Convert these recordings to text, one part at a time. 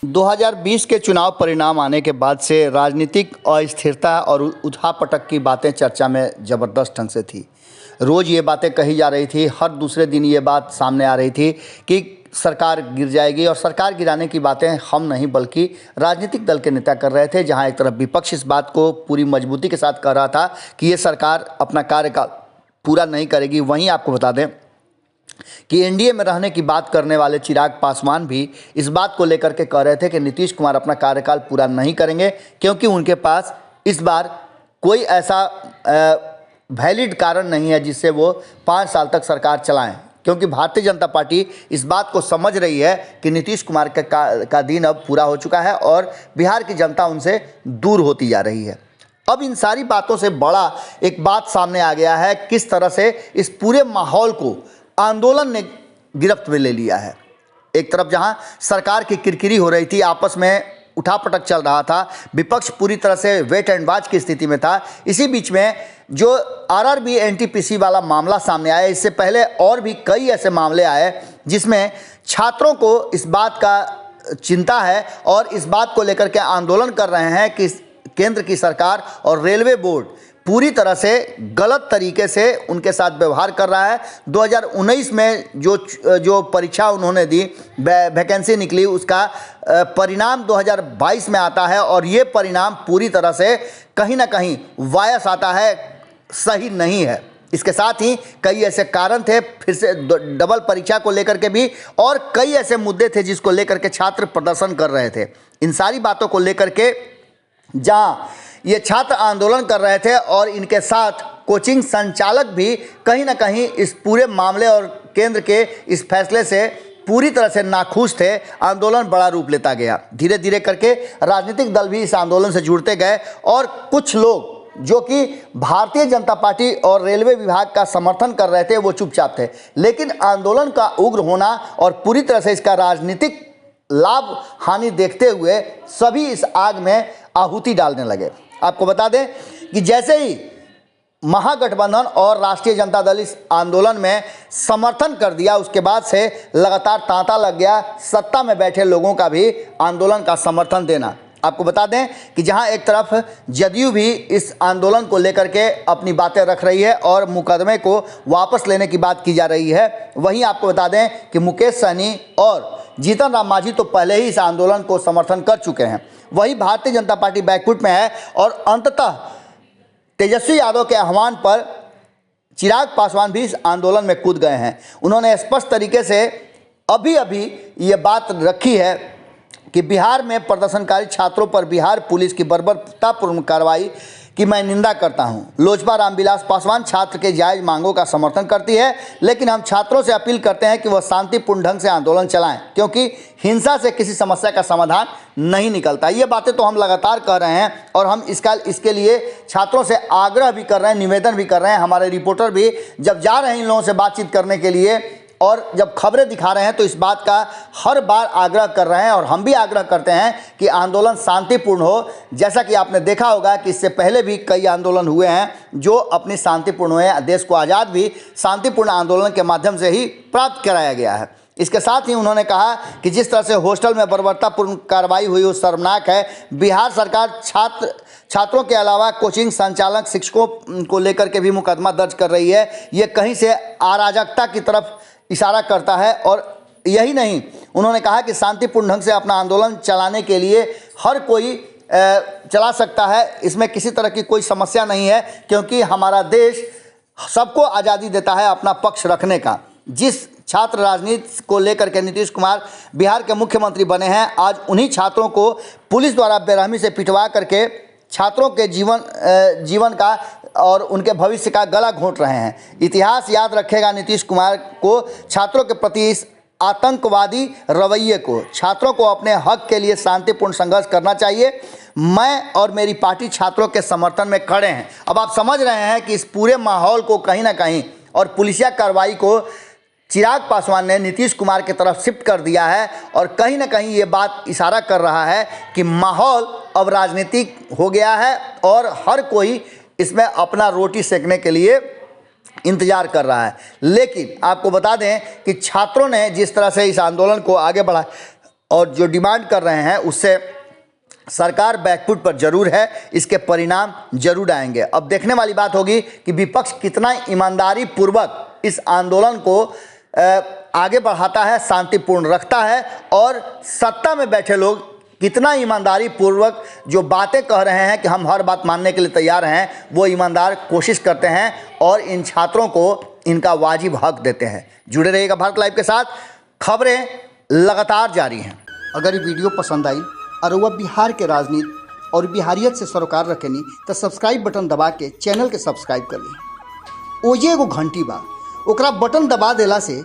2020 के चुनाव परिणाम आने के बाद से राजनीतिक अस्थिरता और उठापटक की बातें चर्चा में ज़बरदस्त ढंग से थी। रोज़ ये बातें कही जा रही थी, हर दूसरे दिन ये बात सामने आ रही थी कि सरकार गिर जाएगी, और सरकार गिराने की बातें हम नहीं बल्कि राजनीतिक दल के नेता कर रहे थे। जहां एक तरफ विपक्ष इस बात को पूरी मजबूती के साथ कह रहा था कि ये सरकार अपना कार्यकाल पूरा नहीं करेगी, वहीं आपको बता दें कि एनडीए में रहने की बात करने वाले चिराग पासवान भी इस बात को लेकर के कह रहे थे कि नीतीश कुमार अपना कार्यकाल पूरा नहीं करेंगे, क्योंकि उनके पास इस बार कोई ऐसा वैलिड कारण नहीं है जिससे वो 5 साल तक सरकार चलाएं। क्योंकि भारतीय जनता पार्टी इस बात को समझ रही है कि नीतीश कुमार का दिन अब पूरा हो चुका है और बिहार की जनता उनसे दूर होती जा रही है। अब इन सारी बातों से बड़ा एक बात सामने आ गया है, किस तरह से इस पूरे माहौल को आंदोलन ने गिरफ्त में ले लिया है। एक तरफ जहां सरकार की किरकिरी हो रही थी, आपस में उठापटक चल रहा था, विपक्ष पूरी तरह से वेट एंड वॉच की स्थिति में था। इसी बीच में जो आरआरबी एनटीपीसी वाला मामला सामने आया, इससे पहले और भी कई ऐसे मामले आए जिसमें छात्रों को इस बात का चिंता है और इस बात को लेकर के आंदोलन कर रहे हैं कि केंद्र की सरकार और रेलवे बोर्ड पूरी तरह से गलत तरीके से उनके साथ व्यवहार कर रहा है। 2019 में जो परीक्षा उन्होंने दी, वैकेंसी निकली, उसका परिणाम 2022 में आता है और ये परिणाम पूरी तरह से कहीं ना कहीं वायस आता है, सही नहीं है। इसके साथ ही कई ऐसे कारण थे, फिर से डबल परीक्षा को लेकर के भी, और कई ऐसे मुद्दे थे जिसको लेकर के छात्र प्रदर्शन कर रहे थे। इन सारी बातों को लेकर के जहां ये छात्र आंदोलन कर रहे थे और इनके साथ कोचिंग संचालक भी कहीं ना कहीं इस पूरे मामले और केंद्र के इस फैसले से पूरी तरह से नाखुश थे। आंदोलन बड़ा रूप लेता गया, धीरे धीरे करके राजनीतिक दल भी इस आंदोलन से जुड़ते गए और कुछ लोग जो कि भारतीय जनता पार्टी और रेलवे विभाग का समर्थन कर रहे थे वो चुपचाप थे। लेकिन आंदोलन का उग्र होना और पूरी तरह से इसका राजनीतिक लाभ हानि देखते हुए सभी इस आग में आहुति डालने लगे। आपको बता दें कि जैसे ही महागठबंधन और राष्ट्रीय जनता दल इस आंदोलन में समर्थन कर दिया, उसके बाद से लगातार तांता लग गया सत्ता में बैठे लोगों का भी आंदोलन का समर्थन देना। आपको बता दें कि जहां एक तरफ जदयू भी इस आंदोलन को लेकर के अपनी बातें रख रही है और मुकदमे को वापस लेने की बात की जा रही है, वहीं आपको बता दें कि मुकेश सहनी और जीतन राम मांझी तो पहले ही इस आंदोलन को समर्थन कर चुके हैं। वहीं भारतीय जनता पार्टी बैकफुट में है और अंततः तेजस्वी यादव के आह्वान पर चिराग पासवान भी इस आंदोलन में कूद गए हैं। उन्होंने स्पष्ट तरीके से अभी ये बात रखी है कि बिहार में प्रदर्शनकारी छात्रों पर बिहार पुलिस की बर्बरतापूर्ण कार्रवाई की मैं निंदा करता हूं। लोजपा रामविलास पासवान छात्र के जायज मांगों का समर्थन करती है, लेकिन हम छात्रों से अपील करते हैं कि वह शांतिपूर्ण ढंग से आंदोलन चलाएं, क्योंकि हिंसा से किसी समस्या का समाधान नहीं निकलता। ये बातें तो हम लगातार कह रहे हैं और हम इसके लिए छात्रों से आग्रह भी कर रहे हैं, निवेदन भी कर रहे हैं। हमारे रिपोर्टर भी जब जा रहे हैं इन लोगों से बातचीत करने के लिए और जब खबरें दिखा रहे हैं तो इस बात का हर बार आग्रह कर रहे हैं और हम भी आग्रह करते हैं कि आंदोलन शांतिपूर्ण हो। जैसा कि आपने देखा होगा कि इससे पहले भी कई आंदोलन हुए हैं जो अपनी शांतिपूर्ण हुए हैं। देश को आज़ाद भी शांतिपूर्ण आंदोलन के माध्यम से ही प्राप्त कराया गया है। इसके साथ ही उन्होंने कहा कि जिस तरह से हॉस्टल में बर्बरतापूर्ण कार्रवाई हुई वो शर्मनाक है। बिहार सरकार छात्रों के अलावा कोचिंग संचालक शिक्षकों को लेकर के भी मुकदमा दर्ज कर रही है। ये कहीं से अराजकता की तरफ इशारा करता है। और यही नहीं, उन्होंने कहा कि शांतिपूर्ण ढंग से अपना आंदोलन चलाने के लिए हर कोई चला सकता है, इसमें किसी तरह की कोई समस्या नहीं है, क्योंकि हमारा देश सबको आज़ादी देता है अपना पक्ष रखने का। जिस छात्र राजनीति को लेकर के नीतीश कुमार बिहार के मुख्यमंत्री बने हैं, आज उन्हीं छात्रों को पुलिस द्वारा बेरहमी से पिटवा करके छात्रों के जीवन का और उनके भविष्य का गला घोंट रहे हैं। इतिहास याद रखेगा नीतीश कुमार को छात्रों के प्रति इस आतंकवादी रवैये को। छात्रों को अपने हक के लिए शांतिपूर्ण संघर्ष करना चाहिए। मैं और मेरी पार्टी छात्रों के समर्थन में खड़े हैं। अब आप समझ रहे हैं कि इस पूरे माहौल को कहीं ना कहीं और पुलिसिया कार्रवाई को चिराग पासवान ने नीतीश कुमार की तरफ शिफ्ट कर दिया है और कहीं ना कहीं ये बात इशारा कर रहा है कि माहौल अब राजनीतिक हो गया है और हर कोई इसमें अपना रोटी सेकने के लिए इंतजार कर रहा है। लेकिन आपको बता दें कि छात्रों ने जिस तरह से इस आंदोलन को आगे बढ़ाया और जो डिमांड कर रहे हैं उससे सरकार बैकफुट पर जरूर है, इसके परिणाम जरूर आएंगे। अब देखने वाली बात होगी कि विपक्ष कितना ईमानदारी पूर्वक इस आंदोलन को आगे बढ़ाता है, शांतिपूर्ण रखता है, और सत्ता में बैठे लोग कितना ईमानदारी पूर्वक जो बातें कह रहे हैं कि हम हर बात मानने के लिए तैयार हैं, वो ईमानदार कोशिश करते हैं और इन छात्रों को इनका वाजिब हक देते हैं। जुड़े रहिएगा भारत लाइव के साथ, खबरें लगातार जारी हैं। अगर ये वीडियो पसंद आई और वह बिहार के राजनीति और बिहारियत से सरोकार रखेनी तो सब्सक्राइब बटन दबा के चैनल के सब्सक्राइब कर ली। ओजे एगो घंटी बा, ओकरा बटन दबा देला से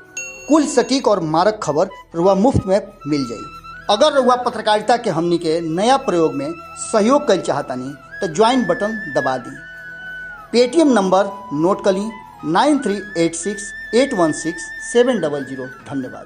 कुल सटीक और मारक खबर रुआ मुफ्त में मिल जाई। अगर रुआ पत्रकारिता के हमनी के नया प्रयोग में सहयोग कर चाहतानी तो ज्वाइन बटन दबा दी। पेटीएम नंबर नोट कर ली 9386816700। धन्यवाद।